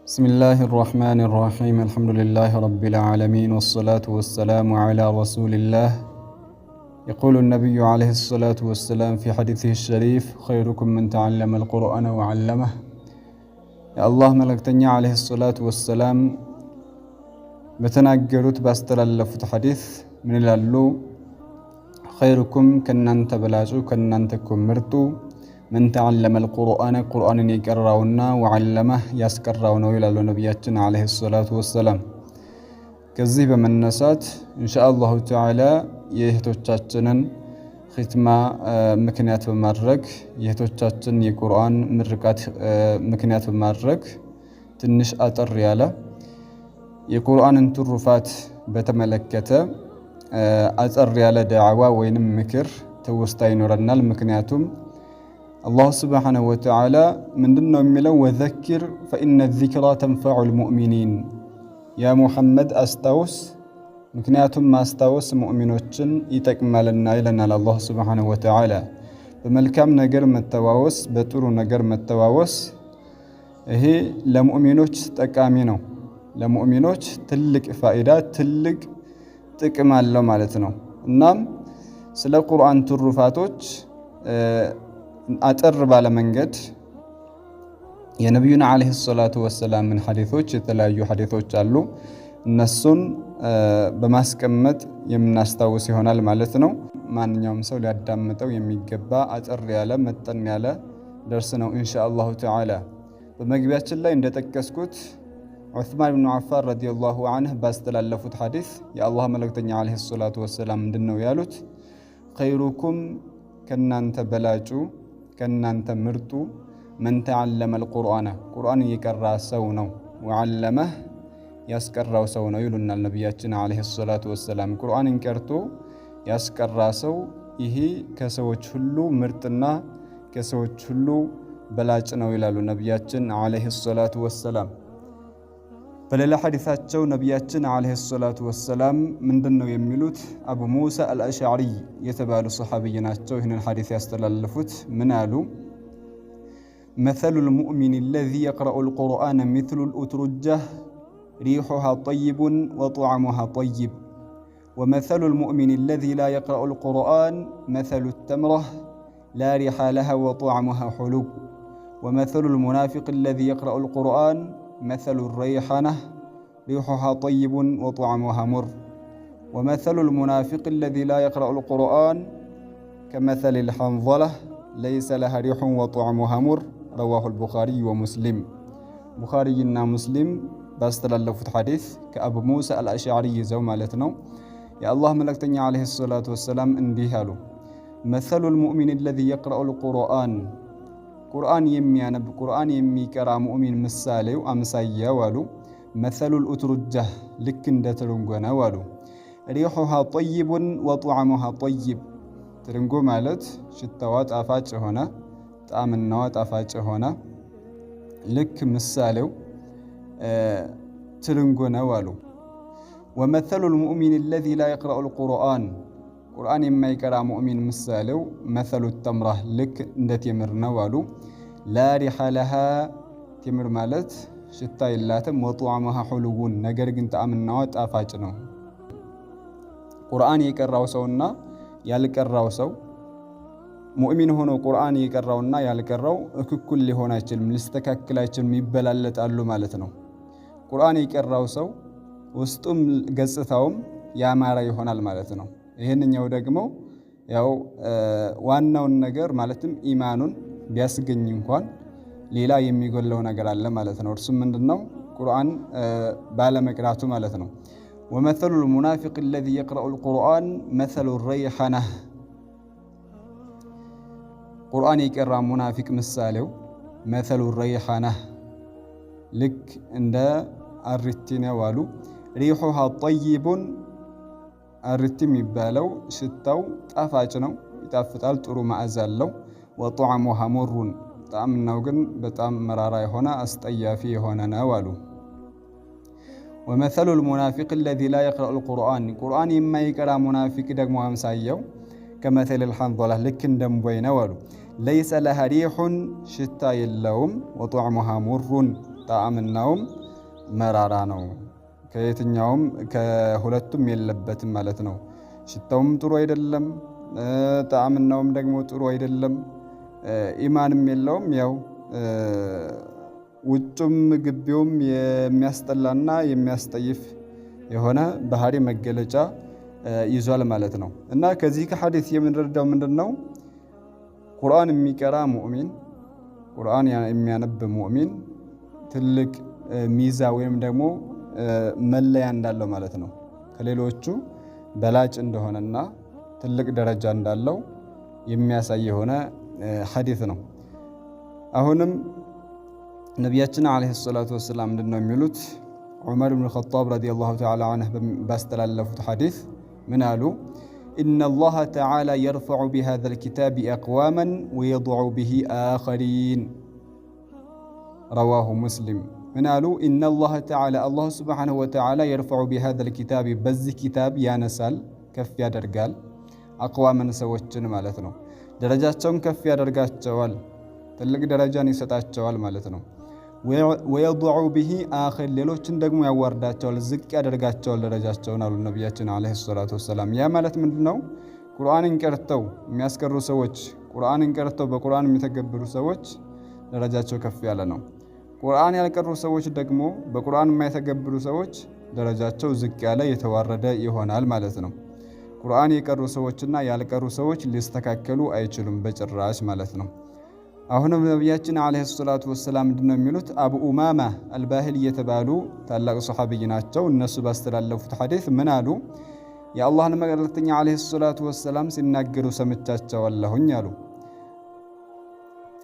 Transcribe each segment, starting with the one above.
بسم الله الرحمن الرحيم الحمد لله رب العالمين والصلاة والسلام على رسول الله. يقول النبي عليه الصلاة والسلام في حديثه الشريف: خيركم من تعلم القرآن وعلمه. يا الله ملكتني عليه الصلاة والسلام بتناجرت باستلالفت حديث من اللو: خيركم كننت بلاجو كننتكم مرتو من تعلم القرآن قرآن يقرأونا وعلمه يسكرأونا إلى نبينا عليه الصلاة والسلام. كذب من نسات إن شاء الله تعالى يهتوچاچنن ختمة مكنيات بمارك يهتوچاچن የቁርአን ምርቃት ምክንያት በማድረግ ትንሽ አጠር ያለ የቁርአንን ትሩፋት በተመለከተ አጠር ያለ ዳዕዋ ወይንም ምክር ተወስታ ይኖረናል። ምክንያቱም አላህ ሱብሓነሁ ወተዓላ ምንድነው የሚለው? ወዘኪር ፈኢነ ዚክራ ተንፈዑል ሙእሚኒን። ያ ሙሐመድ አስታውስ፣ ምክንያቱም ማስታወስ ሙእሚኖችን ይጠቅማልና ይለናል አላህ ሱብሓነሁ ወተዓላ። በመልካም ነገር መተዋወስ፣ በጥሩ ነገር መተዋወስ ይሄ ለሙእሚኖች ጠቃሚ ነው። ለሙእሚኖች ትልቅ ፋኢዳ ትልቅ ጥቅም አለው ማለት ነው። እናም ስለ ቁርአን ትሩፋቶች አጠር ባለ መንገድ የነብዩና አለይሂ ሰላቱ ወሰላም ሐዲሶች የተለያዩ ሐዲሶች አሉ። እነሱን በማስቀመጥ የምናስታውስ ይሆናል ማለት ነው። ማንኛውም ሰው ሊያዳምጠው የሚገባ አጠር ያለ መጠን ያለ ደርስ ነው ኢንሻአላሁ ተዓላ። በመግቢያችን ላይ እንደጠቀስኩት ዑስማን ኢብኑ አፋን ረዲየላሁ ዐንሁ ባስተላለፉት ሐዲስ የአላህ መልእክተኛ አለይሂ ሰላቱ ወሰላም ምንድነው ያሉት? ኸይሩኩም ከናንተ በላጩ ከናንተ ምርጡ መን ተዓለመ አልቁርአን ቁርአን የቀራ ሰው ነው፣ ወዓለመህ ያስቀራው ሰው ነው ይሉናል ነብያችን አለይሂ ሰላቱ ወሰላም። ቁርአንን ቀርቶ ያስቀራ ሰው ይሄ ከሰዎች ሁሉ ምርጥና ከሰዎች ሁሉ በላጭ ነው ይላሉ ነብያችን አለይሂ ሰላቱ ወሰላም። በሌላ ሐዲሳቸው ነብያችን አለይሂ ሰላቱ ወሰላም ምንድነው የሚሉት? አቡ ሙሳ አልአሽዓሪ የተባሉ ሰሐቢይ ናቸው ይህንን ሐዲስ ያስተላለፉት። ምን አሉ? መሰሉል ሙእሚን الذي يقرأ القرآن مثل الأترجة ريحها طيب وطعمها طيب ومثل المؤمن الذي لا يقرأ القرآن مثل التمرة لا ريح لها وطعمها حلو ومثل المنافق الذي يقرأ القرآن مثل الريحانة ريحها طيب وطعمها مر ومثل المنافق الذي لا يقرأ القرآن كمثل الحنظلة ليس لها ريح وطعمها مر رواه البخاري ومسلم. بخارينا مسلم باستلالفت حديث كأبو موسى الأشعري زو مالتنا يا الله ملكتني عليه الصلاة والسلام انديهالو: مثل المؤمن الذي يقرأ القرآن ቁርአን የሚያነብ ቁርአን የሚቀራ ሙእሚን ምሳሌው አምሳያው አሉ መሰሉል ኡትሩጃህ ልክ እንደ ትርንጎ ነው አሉ። ሪሁሃ ጠይቡን ወጡዓሙሃ ጠይብ፣ ትርንጎ ማለት ሽታዋ ጣፋጭ ሆነ ጣዕምናዋ ጣፋጭ ሆነ ልክ ምሳሌው ትርንጎ ነው አሉ። ወመሰሉል ሙእሚን الذي لا يقرأ القرآن ቁርአን የማይቀራ ሙእሚን ምሳሌው መሰሉ ተምራህ ልክ እንደ ቴምር ነው አሉ። ላ ሪሐ ለሃ ቴምር ማለት ሽታ የላትም፣ ወጡዓሙሃ ሁሉውን ነገር ግን ጣዕምናዋ ጣፋጭ ነው። ቁርአን የቀራው ሰውና ያልቀራው ሰው ሙእሚን ሆኖ ቁርአን የቀራውና ያልቀራው እኩል ሊሆን አይችልም፣ ሊስተካከል አይችልም፣ ይበላለጣሉ ማለት ነው። ቁርአን የቀራው ሰው ውስጡም ገጽታውም ያማረ ይሆናል ማለት ነው። ይሄንኛው ደግሞ ያው ዋናውን ነገር ማለትም ኢማኑን ቢያስገኝ እንኳን ሌላ የሚጎለው ነገር አለ ማለት ነው። እርሱም ምንድነው? ቁርአን ባለመቅራቱ ማለት ነው። ወመሰሉል ሙናፊቅ الذي يقرأ القرآن مثل الريحانة ቁርአን የቀራ ሙናፊቅ ምሳሌው مثل الريحانة ልክ እንደ አሪቲ ነው አሉ። ሪሁሃ ጠይቡን አሪቲ የሚባለው ሽታው ጣፋጭ ነው፣ ይጣፍጣል፣ ጥሩ መዓዛ አለው። ወጡዓሙሃ ሙሩን ጣዕምናው ግን በጣም መራራ የሆነ አስጠያፊ የሆነ ነው አሉ። ወመሰሉል ሙናፊቅ الذي لا يقرأ القرآن ቁርአን የማይቀራ ሙናፊቅ ደግሞ አምሳያው ከመሰሊል ሐንظለህ ልክ እንደ እምቧይ ነው አሉ። ለይሰ ለሃ ሪሑን ሽታ የለውም፣ ወጡዓሙሃ ሙሩን ጣዕምናውም መራራ ነው። ከየትኛውም ከሁለቱም የለበትም ማለት ነው። ሽታውም ጥሩ አይደለም፣ ጣዕምናውም ደግሞ ጥሩ አይደለም። ኢማንም የለውም። ያው ውጩም ግቢውም የሚያስጠላና የሚያስጠይፍ የሆነ ባህሪ መገለጫ ይዟል ማለት ነው። እና ከዚህ ከሐዲስ የምንረዳው ምንድነው? ቁርአን የሚቀራ ሙእሚን፣ ቁርአን የሚያነብ ሙእሚን ትልቅ ሚዛ ወይም ደግሞ መለያ እንዳለው ማለት ነው። ከሌሎቹ በላጭ እንደሆነና ትልቅ ደረጃ እንዳለው የሚያሳይ የሆነ ሐዲስ ነው። አሁንም ነቢያችን ዓለይሂ ሰላቱ ወሰላም ምንድነው የሚሉት? ዑመር ብን ኸጣብ ረዲየላሁ ተዓላ ዐንሁ ባስተላለፉት ሐዲስ ምን አሉ? ኢነላሃ ተዓላ የርፈዑ ቢሃዛል ኪታቢ አቅዋመን ወየድዑ ቢሂ አኸሪን። ረዋሁ ሙስሊም። ምን አሉ? ኢነላሃ ተዓላ አላሁ ሱብሓነሁ ወተዓላ የርፈዑ ቢሃዛል ኪታቢ በዚህ ኪታብ ያነሳል፣ ከፍ ያደርጋል። አቅዋመን ሰዎችን ማለት ነው። ደረጃቸውን ከፍ ያደርጋቸዋል፣ ትልቅ ደረጃን ይሰጣቸዋል ማለት ነው። ወየድዑ ቢሂ አኺር ሌሎችን ደግሞ ያዋርዳቸዋል፣ ዝቅ ያደርጋቸዋል ደረጃቸውን አሉ ነቢያችን ዓለይሂ ሰላቱ ወሰላም። ያ ማለት ምንድነው? ቁርአንን ቀርተው የሚያስቀሩ ሰዎች፣ ቁርአንን ቀርተው በቁርአን የሚተገብሩ ሰዎች ደረጃቸው ከፍ ያለ ነው። ቁርአን ያልቀሩ ሰዎች ደግሞ በቁርአን የማይተገብሩ ሰዎች ደረጃቸው ዝቅ ያለ የተዋረደ ይሆናል ማለት ነው። ቁርአን የቀሩ ሰዎችና ያልቀሩ ሰዎች ሊስተካከሉ አይችሉም በጭራሽ ማለት ነው። አሁንም ነቢያችን ዓለይሂ ሰላቱ ወሰላም ምንድነው የሚሉት? አቡ ኡማማ አልባህል የተባሉ ታላቅ ሰሐቢይ ናቸው። እነሱ ባስተላለፉት ሐዲስ ምን አሉ? የአላህን መልእክተኛ ዓለይሂ ሰላቱ ወሰላም ሲናገሩ ሰምቻቸዋለሁኝ አሉ።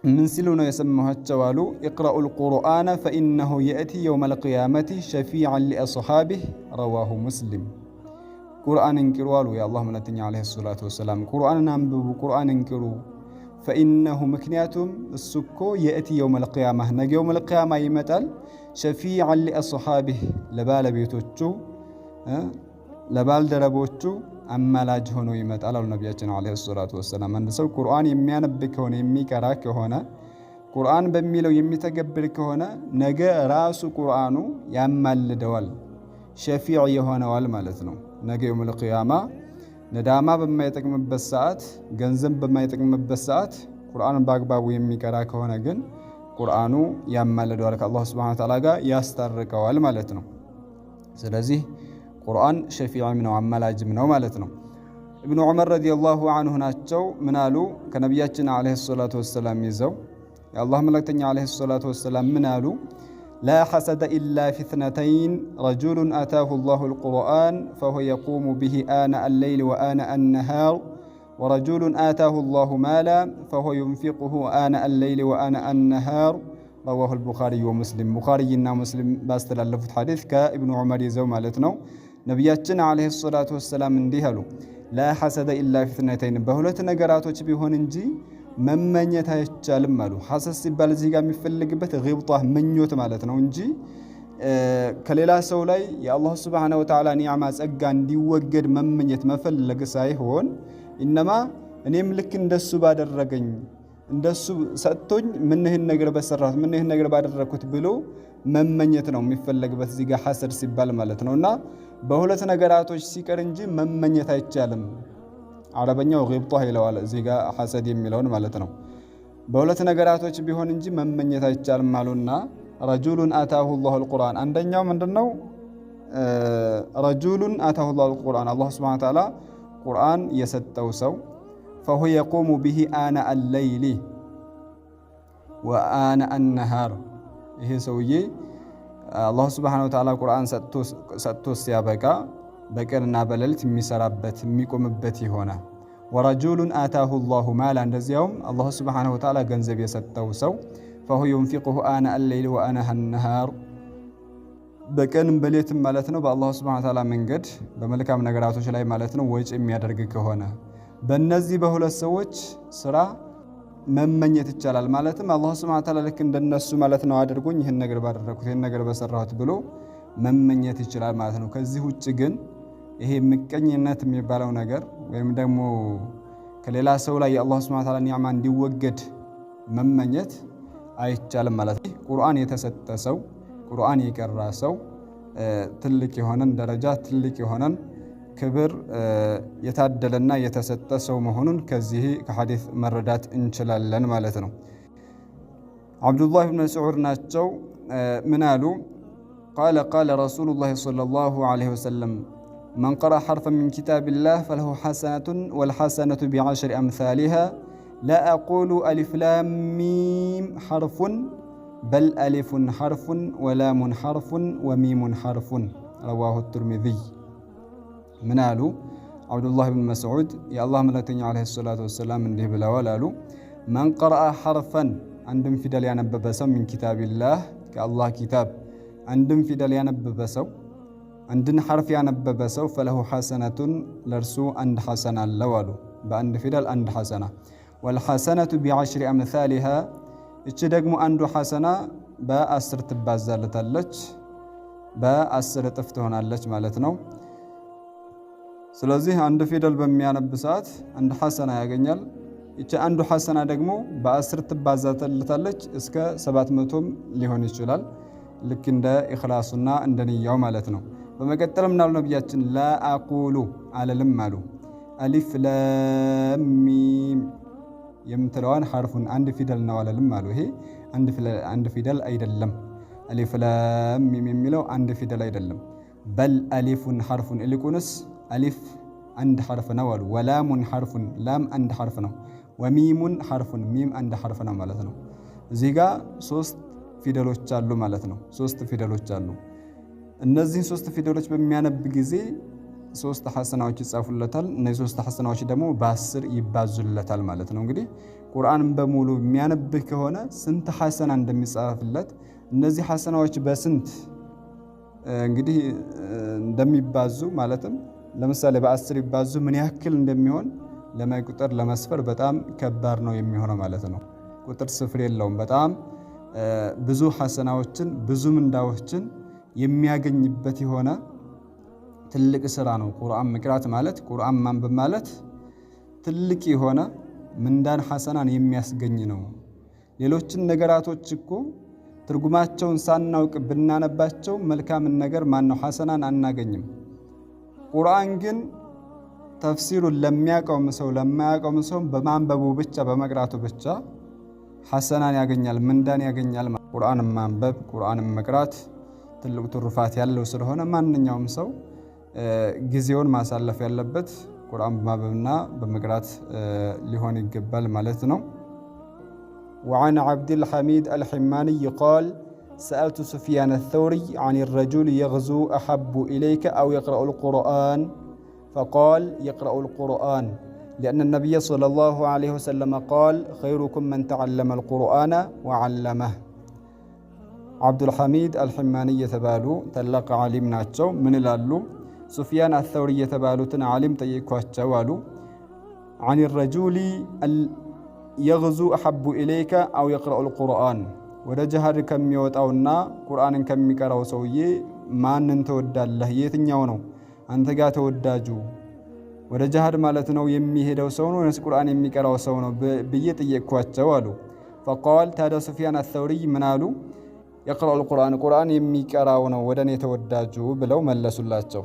ምን ሲሉ ነው የሰማኋቸው አሉ? ኢቅረኡል ቁርአነ ፈኢነሁ የእቲ የውመል ቂያመቲ ሸፊዐን ሊአስሓቢህ። ረዋሁ ሙስሊም። ቁርአንን ቅሩ አሉ የአላህ መልእክተኛ ዓለይሂ ሰላቱ ወሰላም። ቁርአንን አንብቡ፣ ቁርአንን ቅሩ። ፈኢነሁ ምክንያቱም እሱ እኮ የእቲ የውመል ቂያማ ነገ የውመል ቂያማ ይመጣል። ሸፊዐን ሊአስሓቢህ ለባለቤቶቹ ለባልደረቦቹ አማላጅ ሆኖ ይመጣል አሉ ነቢያችን ዓለይሂ ሰላቱ ወሰላም። አንድ ሰው ቁርአን የሚያነብ ከሆነ የሚቀራ ከሆነ ቁርአን በሚለው የሚተገብር ከሆነ ነገ ራሱ ቁርአኑ ያማልደዋል፣ ሸፊዕ የሆነዋል ማለት ነው። ነገ የውመል ቂያማ ነዳማ በማይጠቅምበት ሰዓት፣ ገንዘብ በማይጠቅምበት ሰዓት ቁርአን በአግባቡ የሚቀራ ከሆነ ግን ቁርአኑ ያማልደዋል፣ ከአላህ ሱብሓነሁ ወተዓላ ጋር ያስታርቀዋል ማለት ነው። ስለዚህ ቁርአን ሸፊዕም ነው አማላጅም ነው ማለት ነው። ኢብኑ ዑመር ረዲየላሁ ዐንሁ ናቸው ምን አሉ? ከነቢያችን ዓለይሂ ሰላቱ ወሰላም ይዘው የአላህ መልእክተኛ ዓለይሂ ሰላቱ ወሰላም ምን አሉ? ላ ሐሰደ ኢላ ፊ ኢስነተይን ረጁሉን አታሁ ላሁል ቁርአን ፈሁወ የቁሙ ቢሂ አነአ አለይሊ ወአነአ አነሃር ወረጁሉን አታሁ ላሁ ማላ ፈሁወ ዩንፊቁሁ አነአ አለይሊ ወአነአ አነሃር። ረዋሁል ቡኻሪይ ወሙስሊም። ቡኻሪይና ሙስሊም ባስተላለፉት ሐዲስ ከኢብኑ ዑመር ይዘው ማለት ነው። ነቢያችን ዓለይሂ ሰላቱ ወሰላም እንዲህ አሉ፣ ላ ሐሰደ ኢላ ፊ ኢስነተይን በሁለት ነገራቶች ቢሆን እንጂ መመኘት አይቻልም አሉ። ሐሰድ ሲባል እዚህ ጋር የሚፈልግበት ግብጣ ምኞት ማለት ነው እንጂ ከሌላ ሰው ላይ የአላህ ሱብሓነሁ ወተዓላ ኒዕማ ጸጋ እንዲወገድ መመኘት መፈለግ ሳይሆን ኢነማ እኔም ልክ እንደሱ ባደረገኝ እንደሱ ሰጥቶኝ ምንህን ነገር በሰራት ምንህን ነገር ባደረኩት ብሎ መመኘት ነው የሚፈለግበት እዚህ ጋር ሐሰድ ሲባል ማለት ነውና በሁለት ነገራቶች ሲቀር እንጂ መመኘት አይቻልም። አረበኛው ግብጣ ይለዋል እዚህ ጋር ሐሰድ የሚለውን ማለት ነው። በሁለት ነገራቶች ቢሆን እንጂ መመኘት አይቻልም አሉና ረጁሉን አታሁ ላሁል ቁርአን አንደኛው ምንድነው? ረጁሉን አታሁ ላሁል ቁርአን አላህ ሱብሓነሁ ወተዓላ ቁርአን የሰጠው ሰው ፈሁወ የቁሙ ቢሂ አነአ አለይሊ ወአነአ አነሃር። ይሄ ሰውዬ አላህ ሱብሓነሁ ወተዓላ ቁርአን ሰጥቶ ሲያበቃ በቀንና በሌሊት የሚሰራበት የሚቆምበት ይሆነ። ወረጁሉን አታሁ ላሁ ማላ እንደዚያውም አላህ ሱብሓነሁ ወተዓላ ገንዘብ የሰጠው ሰው ፈሁወ ዩንፊቁሁ አነአ አለይሊ ወአነአ አነሃር በቀንም በሌትም ማለት ነው በአላህ ሱብሓነሁ ወተዓላ መንገድ በመልካም ነገራቶች ላይ ማለት ነው ወጪ የሚያደርግ ከሆነ በእነዚህ በሁለት ሰዎች ስራ መመኘት ይቻላል። ማለትም አላህ ሱብሓነሁ ወተዓላ ልክ እንደነሱ ማለት ነው አድርጎኝ ይህን ነገር ባደረኩት ይህን ነገር በሰራሁት ብሎ መመኘት ይችላል ማለት ነው። ከዚህ ውጭ ግን ይሄ ምቀኝነት የሚባለው ነገር ወይም ደግሞ ከሌላ ሰው ላይ የአላህ ሱብሓነሁ ወተዓላ ኒዕማ እንዲወገድ መመኘት አይቻልም ማለት ነው። ቁርአን የተሰጠ ሰው ቁርአን የቀራ ሰው ትልቅ የሆነን ደረጃ ትልቅ የሆነን ክብር የታደለና የተሰጠ ሰው መሆኑን ከዚህ ከሐዲስ መረዳት እንችላለን ማለት ነው። አብዱላህ ብን መስዑድ ናቸው ምን አሉ? ቃለ ረሱሉላህ ሰለላሁ ዐለይሂ ወሰለም መን ቀረአ ሐርፈን ሚን ኪታቢላህ ፈለሁ ሐሰነቱን ወልሐሰነቱ ቢዐሽሪ አምሳሊሃ ላ አቁሉ አሊፍ ላም ሚም ሐርፉን በል አሊፉን ሐርፉን ወላሙን ሐርፉን ወሚሙን ሐርፉን ረዋሁ ትርሚዚይ። ምን አሉ? አብዱላህ ብን መስዑድ የአላህ መልእክተኛ ዓለይሂ ሰላቱ ወሰላም እንዲህ ብለዋል አሉ። መን ቀረአ ሐርፈን አንድም ፊደል ያነበበ ሰው ሚን ኪታቢላህ ከአላህ ኪታብ አንድም ፊደል ያነበበ ሰው አንድን ሐርፍ ያነበበ ሰው ፈለሁ ሐሰነቱን ለእርሱ አንድ ሐሰና አለው አሉ። በአንድ ፊደል አንድ ሐሰና። ወልሐሰነቱ ቢዐሽሪ አምሳሊሃ እቺ ደግሞ አንዱ ሐሰና በ10 ትባዛለታለች፣ በ10 እጥፍ ትሆናለች ማለት ነው። ስለዚህ አንድ ፊደል በሚያነብ ሰዓት አንድ ሐሰና ያገኛል። እቺ አንዱ ሐሰና ደግሞ በ10 ትባዛለታለች እስከ 700ም ሊሆን ይችላል። ልክ እንደ ኢኽላሱና እንደ ንያው ማለት ነው። በመቀጠልም ናሉ ነብያችን ላ አቁሉ አለልም አሉ። አሊፍ ላም ሚም የምትለዋን ሐርፉን አንድ ፊደል ነው አለልም አሉ። ይሄ አንድ ፊደል አይደለም። አሊፍ ላም ሚም የሚለው አንድ ፊደል አይደለም። በል አሊፉን ሐርፉን ይልቁንስ አሊፍ አንድ ሐርፍ ነው አሉ። ወላሙን ሐርፉን ላም አንድ ሐርፍ ነው። ወሚሙን ሐርፉን ሚም አንድ ሐርፍ ነው ማለት ነው። እዚህ ጋር 3 ፊደሎች አሉ ማለት ነው። 3 ፊደሎች አሉ። እነዚህን 3 ፊደሎች በሚያነብ ጊዜ 3 ሐሰናዎች ይጻፉለታል። እነዚህ 3 ሐሰናዎች ደግሞ በ10 ይባዙለታል ማለት ነው። እንግዲህ ቁርአንን በሙሉ የሚያነብ ከሆነ ስንት ሐሰና እንደሚጻፍለት እነዚህ ሐሰናዎች በስንት እንግዲህ እንደሚባዙ ማለትም ለምሳሌ በ10 ይባዙ ምን ያክል እንደሚሆን ለመቁጠር ለመስፈር በጣም ከባድ ነው የሚሆነው ማለት ነው። ቁጥር ስፍር የለውም። በጣም ብዙ ሐሰናዎችን ብዙ ምንዳዎችን የሚያገኝበት የሆነ ትልቅ ስራ ነው ቁርአን መቅራት ማለት። ቁርአን ማንበብ ማለት ትልቅ የሆነ ምንዳን ሐሰናን የሚያስገኝ ነው። ሌሎችን ነገራቶች እኮ ትርጉማቸውን ሳናውቅ ብናነባቸው መልካምን ነገር ማነው ሐሰናን አናገኝም። ቁርአን ግን ተፍሲሩን ለሚያቀውም ሰው ለማያቀውም ሰው በማንበቡ ብቻ በመቅራቱ ብቻ ሐሰናን ያገኛል፣ ምንዳን ያገኛል። ቁርአን ማንበብ ቁርአን መቅራት ትልቅ ትሩፋት ያለው ስለሆነ ማንኛውም ሰው ጊዜውን ማሳለፍ ያለበት ቁርአን በማንበብና በመቅራት ሊሆን ይገባል ማለት ነው። وعن عبد الحميد الحماني قال سألت سفيان الثوري عن الرجل يغزو أحب إليك أو يقرأ القرآن فقال يقرأ القرآن لأن النبي صلى الله عليه وسلم قال خيركم من تعلم القرآن وعلمه. عبد الحميد الحماني يتبالو تلقى علم ناتشو من الالو سفيان الثوري يتبالو علم تيكواتشو والو عن الرجل يغزو أحب إليك أو يقرأ القرآن ወደ ጀሃድ ከሚወጣውና ቁርአንን ከሚቀራው ሰውዬ ማንን ተወዳለህ? የትኛው ነው አንተ ጋር ተወዳጁ? ወደ ጀሃድ ማለት ነው የሚሄደው ሰው ነው ወይስ ቁርአን የሚቀራው ሰው ነው ብዬ ጠየቅኳቸው አሉ። فقال ታዲያ ሱፊያን አልተውሪ ምን አሉ? يقرأ القرآن ቁርአን የሚቀራው ነው ወደኔ ተወዳጁ ብለው መለሱላቸው።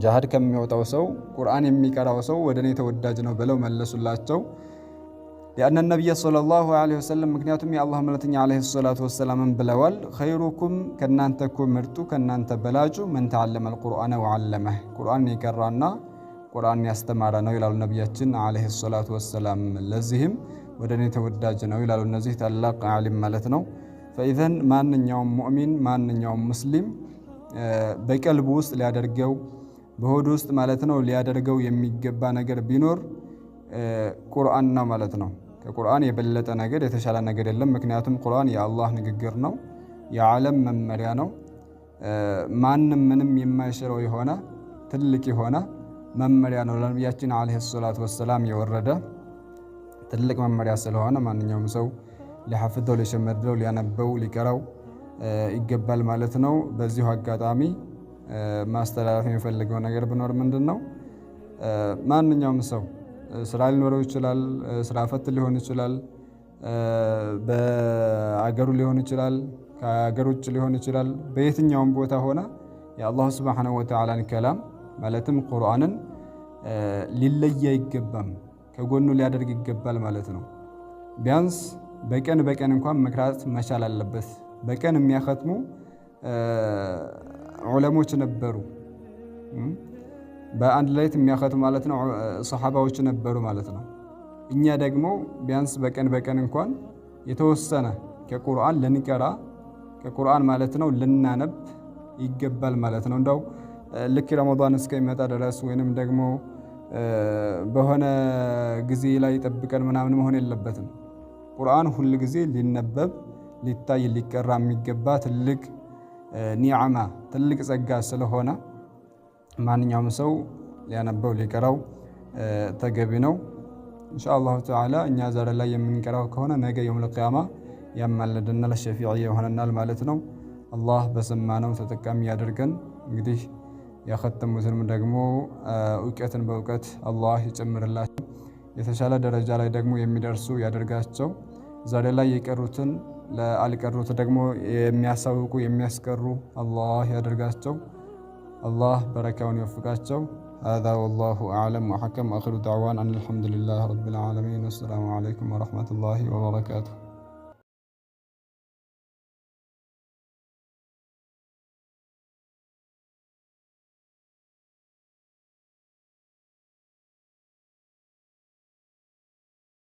ጀሃድ ከሚወጣው ሰው ቁርአን የሚቀራው ሰው ወደኔ ተወዳጅ ነው ብለው መለሱላቸው። لأن النبي صلى الله عليه وسلم مكنياتهم يا الله ملتني عليه الصلاة والسلام بلوال خيركم كنانتكم مرتو كنانت بلاجو من تعلم القرآن وعلمه قرآن يكررنا قرآن يستمرنا إلى النبي عليه الصلاة والسلام لزهم ودني توداجنا إلى النزيه تلاق عالم ملتنا فإذا ما نيوم مؤمن ما نيوم مسلم بقلب وسط ليادرجو بهود وسط ملتنا ليادرجو يميجبا نجر بينور قرآننا ملتنا ከቁርአን የበለጠ ነገር የተሻለ ነገር የለም። ምክንያቱም ቁርአን የአላህ ንግግር ነው፣ የዓለም መመሪያ ነው። ማንም ምንም የማይሽረው የሆነ ትልቅ የሆነ መመሪያ ነው። ለነቢያችን አለይሂ ሰላቱ ወሰላም የወረደ ትልቅ መመሪያ ስለሆነ ማንኛውም ሰው ሊሐፍዘው፣ ሊሸመድደው፣ ሊያነበው፣ ሊቀራው ይገባል ማለት ነው። በዚሁ አጋጣሚ ማስተላለፍ የሚፈልገው ነገር ቢኖር ምንድነው ማንኛውም ሰው ስራ ሊኖረው ይችላል፣ ስራ ፈት ሊሆን ይችላል። በአገሩ ሊሆን ይችላል፣ ከአገር ውጭ ሊሆን ይችላል። በየትኛውም ቦታ ሆነ የአላህ ሱብሓነሁ ወተዓላን ከላም ማለትም ቁርአንን ሊለይ አይገባም፣ ከጎኑ ሊያደርግ ይገባል ማለት ነው። ቢያንስ በቀን እንኳን መቅራት መቻል አለበት። በቀን የሚያኸትሙ ዑለሞች ነበሩ፣ በአንድ ሌሊት የሚያኸትሙ ማለት ነው ሰሓባዎች ነበሩ ማለት ነው። እኛ ደግሞ ቢያንስ በቀን እንኳን የተወሰነ ከቁርአን ልንቀራ ከቁርአን ማለት ነው ልናነብ ይገባል ማለት ነው። እንደው ልክ ረመዳን እስከሚመጣ ድረስ ወይንም ደግሞ በሆነ ጊዜ ላይ ጠብቀን ምናምን መሆን የለበትም። ቁርአን ሁል ጊዜ ሊነበብ ሊታይ ሊቀራ የሚገባ ትልቅ ኒዕማ ትልቅ ጸጋ ስለሆነ ማንኛውም ሰው ሊያነበው ሊቀራው ተገቢ ነው። ኢንሻአላሁ ተዓላ እኛ ዛሬ ላይ የምንቀራው ከሆነ ነገ የውመል ቂያማ ያማልደናል፣ ሸፊዕ ይሆነናል ማለት ነው። አላህ በሰማነው ተጠቃሚ ያደርገን። እንግዲህ ያኸተሙትንም ደግሞ እውቀትን በእውቀት አላህ ይጨምርላቸው፣ የተሻለ ደረጃ ላይ ደግሞ የሚደርሱ ያደርጋቸው። ዛሬ ላይ የቀሩትን ለአልቀሩት ደግሞ የሚያሳውቁ የሚያስቀሩ አላህ ያደርጋቸው። አላህ በረካውን ይወፍቃቸው። هذا والله أعلم وحكم. آخر دعوان أن الحمد لله رب العالمين والسلام عليكم ورحمة الله وبركاته.